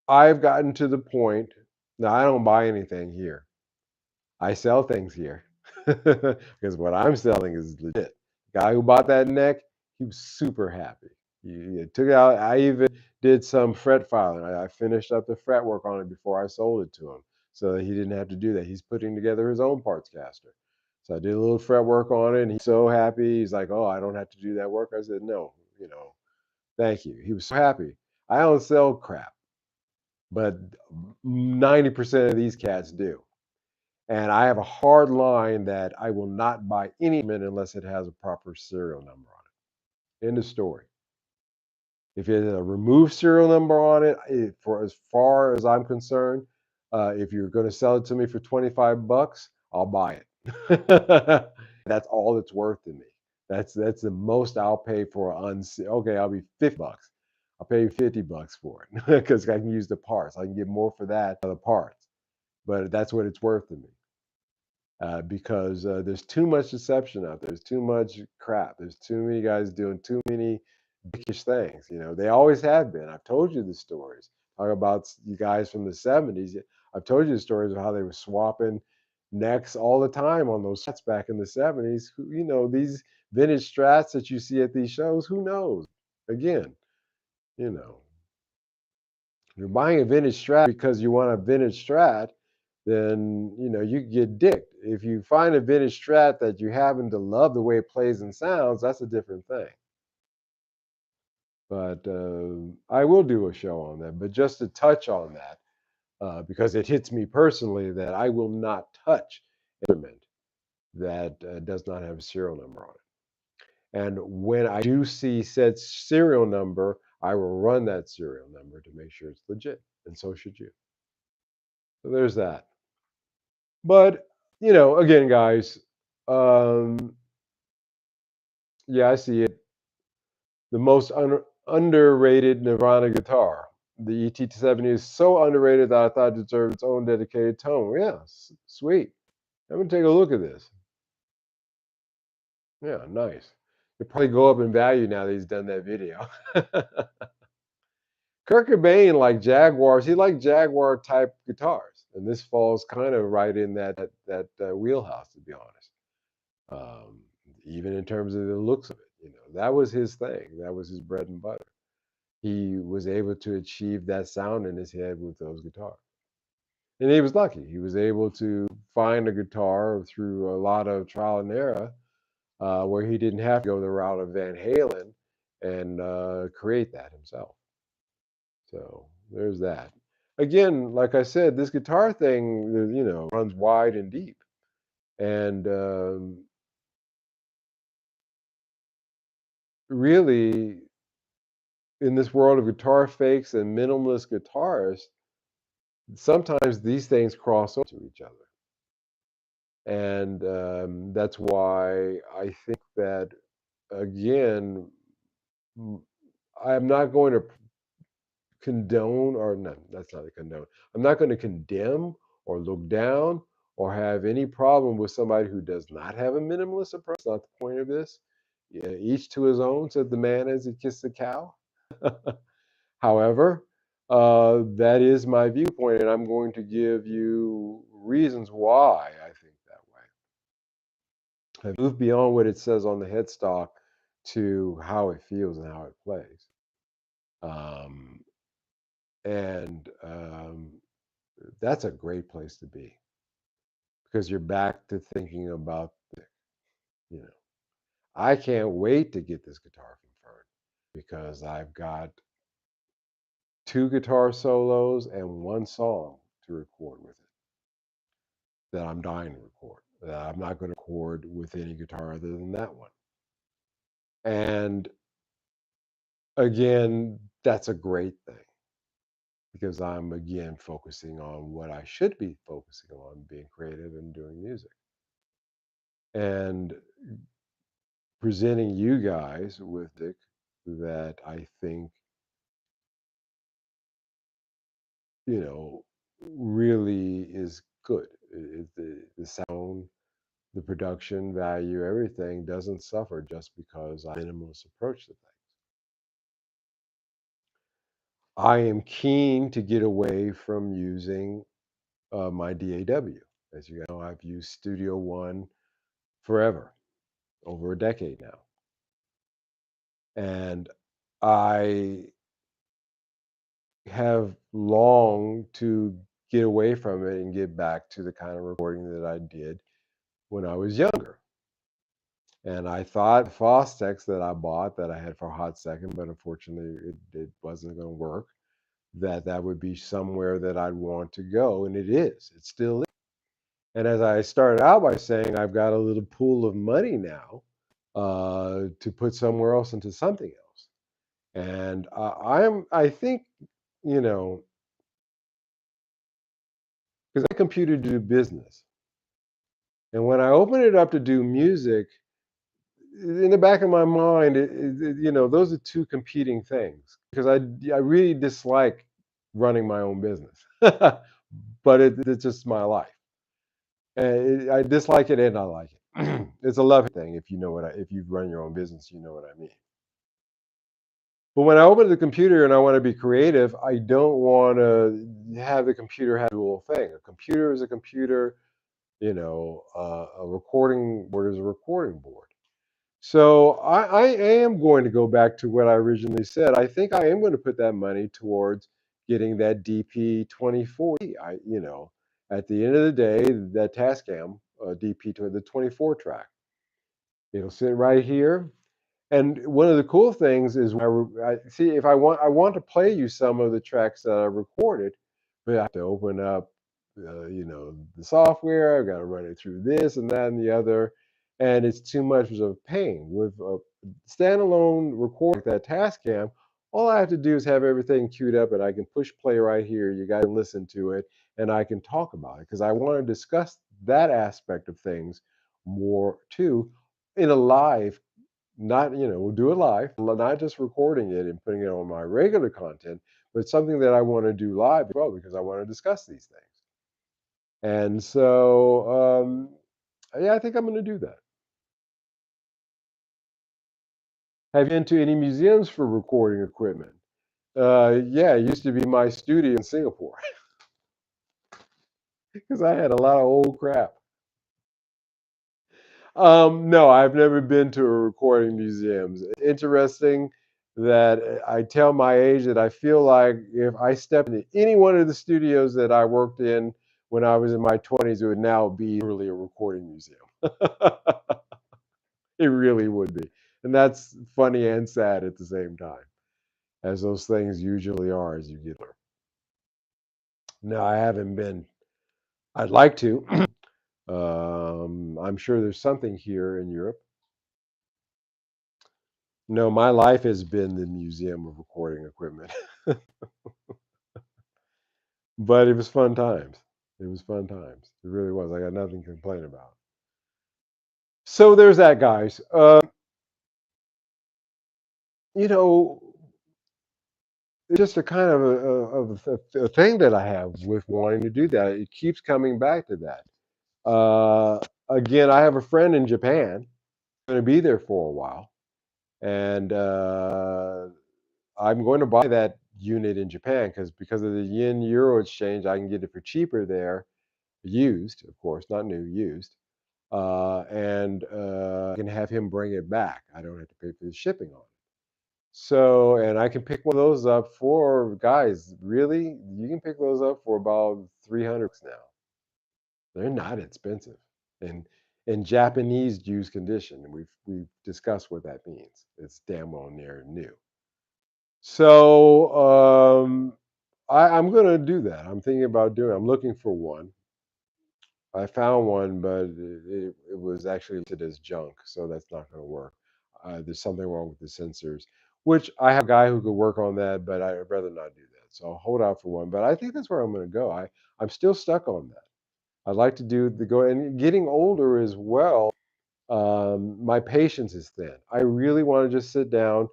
I've gotten to the point now. I don't buy anything here. I sell things here because what I'm selling is legit. The guy who bought that neck, he was super happy. He took it out. I even did some fret filing. I finished up the fretwork on it before I sold it to him, so that he didn't have to do that. He's putting together his own parts caster. So I did a little fretwork on it, and he's so happy. He's like, "Oh, I don't have to do that work." I said, "No, thank you." He was so happy. I don't sell crap, but 90% of these cats do. And I have a hard line that I will not buy any instrument unless it has a proper serial number on it. End of story. If it has a removed serial number on it, for as far as I'm concerned, if you're going to sell it to me for 25 bucks, I'll buy it. That's all it's worth to me. That's the most I'll pay for okay, I'll be 50 bucks. I'll pay you 50 bucks for it because I can use the parts. I can get more for that for the parts, but that's what it's worth to me. Because there's too much deception out there. There's too much crap. There's too many guys doing too many dickish things. They always have been. I've told you the stories. Talk about you guys from the 70s. I've told you the stories of how they were swapping necks all the time on those sets back in the 70s. These vintage strats that you see at these shows, who knows? Again, you know, you're buying a vintage Strat because you want a vintage Strat, then you get dicked. If you find a vintage Strat that you happen to love the way it plays and sounds, that's a different thing. But I will do a show on that. But just to touch on that, because it hits me personally that I will not touch an instrument that does not have a serial number on it. And when I do see said serial number, I will run that serial number to make sure it's legit, and so should you. So there's that. But, again, guys, um, yeah, I see it. The most underrated Nirvana guitar. The ET70 is so underrated that I thought it deserved its own dedicated tone. Yeah, sweet. I'm going to take a look at this. Yeah, nice. It'd probably go up in value now that he's done that video. Kurt Cobain liked Jaguars. He liked Jaguar type guitars, and this falls kind of right in that wheelhouse, to be honest. Um, Even in terms of the looks of it, that was his thing. That was his bread and butter. He was able to achieve that sound in his head with those guitars, and he was lucky. He was able to find a guitar through a lot of trial and error, where he didn't have to go the route of Van Halen and create that himself. So there's that. Again, like I said, this guitar thing, runs wide and deep. And really, in this world of guitar fakes and minimalist guitarists, sometimes these things cross over to each other. And that's why I think that, again, m- I'm not going to condone, or no, that's not a condone. I'm not going to condemn or look down or have any problem with somebody who does not have a minimalist approach. That's not the point of this. Yeah, each to his own, said the man as he kissed the cow. However, that is my viewpoint, and I'm going to give you reasons why I think that way. I move beyond what it says on the headstock to how it feels and how it plays. Um, and That's a great place to be, because you're back to thinking about you know I can't wait to get this guitar from Fern, because I've got two guitar solos and one song to record with it that I'm dying to record, that I'm not going to record with any guitar other than that one. And again, that's a great thing, because I'm again focusing on what I should be focusing on, being creative and doing music. And presenting you guys with it that I think, you know, really is good. The sound, the production value, everything doesn't suffer just because I minimalist approach to things. I am keen to get away from using my DAW. As you know, I've used Studio One forever, over a decade now. And I have longed to get away from it and get back to the kind of recording that I did when I was younger. And I thought Fostex that I bought, that I had for a hot second, but unfortunately it wasn't going to work, that would be somewhere that I'd want to go. And it is. It still is. And as I started out by saying, I've got a little pool of money now to put somewhere else into something else. And I think, you know, because I computer to do business. And when I open it up to do music, in the back of my mind, those are two competing things, because I really dislike running my own business, but it's just my life. And I dislike it and I like it. It's a love thing. If you run your own business, you know what I mean. But when I open the computer and I want to be creative, I don't want to have the computer have a dual thing. A computer is a computer. A recording board is a recording board. So I am going to go back to what I originally said. I think I am going to put that money towards getting that DP24. At the end of the day, that Tascam DP to the 24 track. It'll sit right here. And one of the cool things is, I see, if I want to play you some of the tracks that I recorded, but I have to open up, the software. I've got to run it through this and that and the other, and it's too much of a pain. With a standalone recorder like that Tascam, all I have to do is have everything queued up, and I can push play right here. You guys can listen to it, and I can talk about it, because I want to discuss that aspect of things more too in a live. Not, we'll do it live, not just recording it and putting it on my regular content, but something that I want to do live as well, because I want to discuss these things. And so, yeah, I think I'm going to do that. Have you been to any museums for recording equipment? Yeah, it used to be my studio in Singapore because I had a lot of old crap. No, I've never been to a recording museum. Interesting that I tell my age that I feel like if I step into any one of the studios that I worked in when I was in my 20s, it would now be really a recording museum. It really would be. And that's funny and sad at the same time, as those things usually are as you get older. No, I haven't been. I'd like to. I'm sure there's something here in Europe. No, my life has been the museum of recording equipment, but it was fun times. It was fun times. It really was. I got nothing to complain about. So there's that, guys. You know, it's just a kind of a thing that I have with wanting to do that. It keeps coming back to that. Again, I have a friend in Japan. Going to be there for a while, and I'm going to buy that unit in Japan because of the yen euro exchange, I can get it for cheaper there, used, of course, not new, used. And I can have him bring it back. I don't have to pay for the shipping on it. So, and I can pick one of those up for guys. Really, you can pick those up for about 300 now. They're not expensive, and in Japanese used condition. And we've discussed what that means. It's damn well near new. So I'm going to do that. I'm thinking about doing. I'm looking for one. I found one, but it was actually listed as junk, so that's not going to work. There's something wrong with the sensors, which I have a guy who could work on that, but I'd rather not do that. So I'll hold out for one. But I think that's where I'm going to go. I'm still stuck on that. I'd like to do the go and getting older as well. My patience is thin. I really want to just sit down,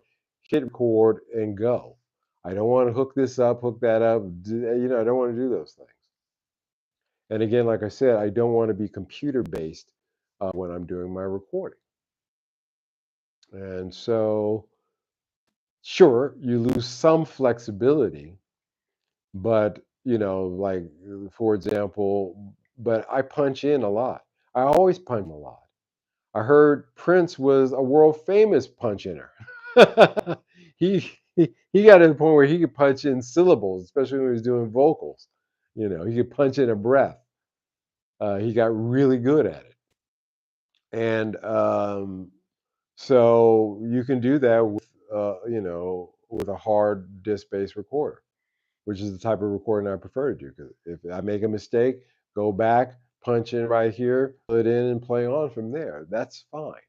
hit record, and go. I don't want to hook this up, hook that up. I don't want to do those things. And again, like I said, I don't want to be computer based when I'm doing my recording. And so, sure, you lose some flexibility, but like for example, but I punch in a lot. I always punch a lot. I heard Prince was a world famous punch inner. He got to the point where he could punch in syllables, especially when he was doing vocals. He could punch in a breath. He got really good at it, and so you can do that with with a hard disk-based recorder, which is the type of recording I prefer to do. Because if I make a mistake, go back, punch in right here, put it in, and play on from there. That's fine.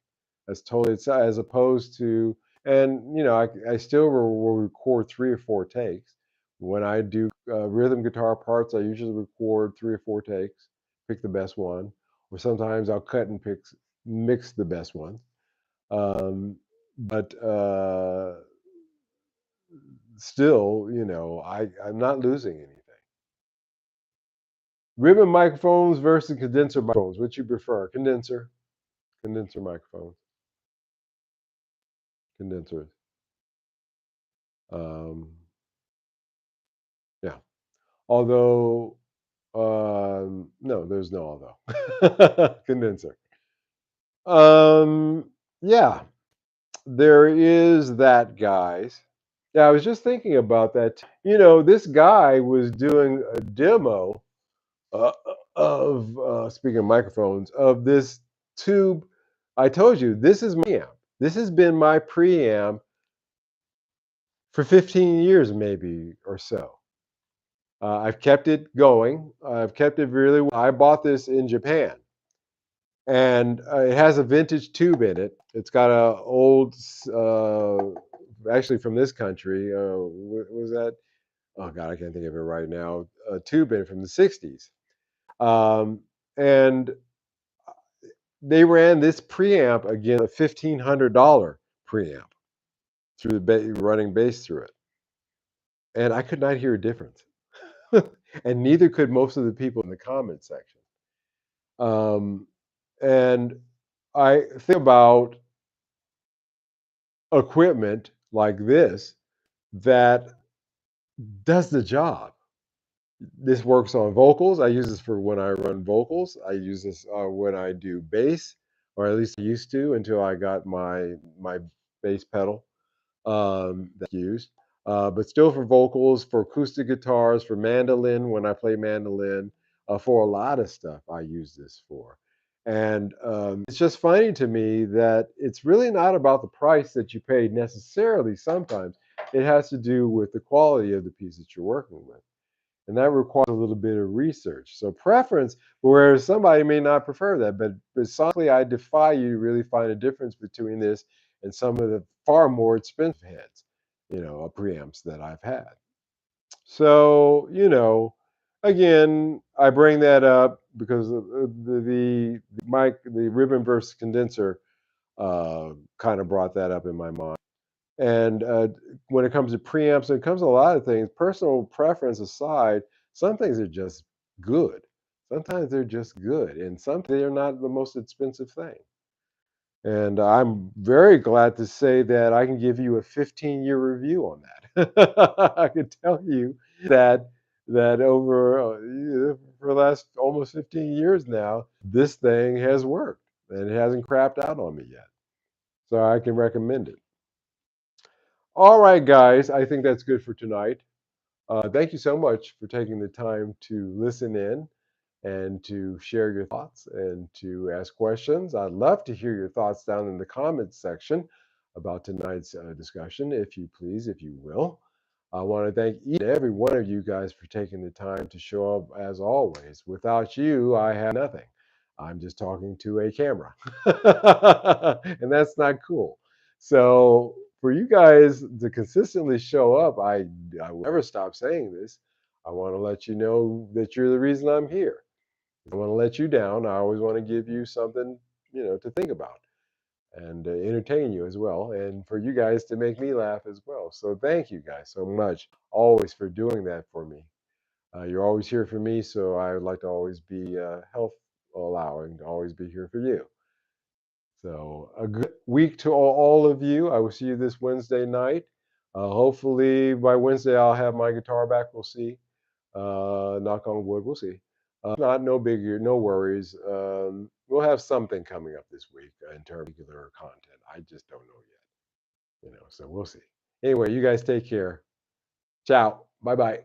That's totally as opposed to, and I still will record 3 or 4 takes. When I do rhythm guitar parts, I usually record 3 or 4 takes, pick the best one, or sometimes I'll cut and mix the best one. But still, I'm not losing anything. Ribbon microphones versus condenser microphones. Which you prefer? Condenser microphones, condensers. Um, yeah. Although, no, there's no although. Condenser. Um, yeah, there is that, guys. Yeah, I was just thinking about that. This guy was doing a demo uh, of speaking of microphones of this tube. I told you this is my preamp. This has been my preamp for 15 years, maybe or so. I've kept it going. I've kept it really well. I bought this in Japan, and it has a vintage tube in it. It's got a old, actually from this country. What was that? Oh God, I can't think of it right now. A tube in it from the '60s, and they ran this preamp again, a $1,500 preamp through the running bass through it, and I could not hear a difference, and neither could most of the people in the comment section. Um, and I think about equipment like this that does the job. This works on vocals. I use this for when I run vocals. I use this when I do bass, or at least I used to until I got my bass pedal that's used. But still for vocals, for acoustic guitars, for mandolin when I play mandolin, for a lot of stuff I use this for. And it's just funny to me that it's really not about the price that you pay necessarily. Sometimes it has to do with the quality of the piece that you're working with. And that requires a little bit of research. So preference, whereas somebody may not prefer that, but sonically, I defy you to really find a difference between this and some of the far more expensive heads, preamps that I've had. So, again, I bring that up because the mic, the ribbon versus condenser, kind of brought that up in my mind. And when it comes to preamps, when it comes to a lot of things, personal preference aside, some things are just good. Sometimes they're just good, and sometimes they're not the most expensive thing. And I'm very glad to say that I can give you a 15-year review on that. I can tell you that over for the last almost 15 years now, this thing has worked, and it hasn't crapped out on me yet. So I can recommend it. All right, guys, I think that's good for tonight. Thank you so much for taking the time to listen in and to share your thoughts and to ask questions. I'd love to hear your thoughts down in the comments section about tonight's discussion, if you please, if you will. I want to thank each and every one of you guys for taking the time to show up as always. Without you, I have nothing. I'm just talking to a camera, and that's not cool. So for you guys to consistently show up, I will never stop saying this. I want to let you know that you're the reason I'm here. I want to let you down. I always want to give you something, to think about and entertain you as well, and for you guys to make me laugh as well. So thank you guys so much, always for doing that for me. You're always here for me, so I would like to always be health allowing to always be here for you. So a good week to all of you. I will see you this Wednesday night. Hopefully by Wednesday I'll have my guitar back. We'll see. Knock on wood. We'll see. Not no bigger, no worries. We'll have something coming up this week in terms of regular content. I just don't know yet. So we'll see. Anyway, you guys take care. Ciao. Bye bye.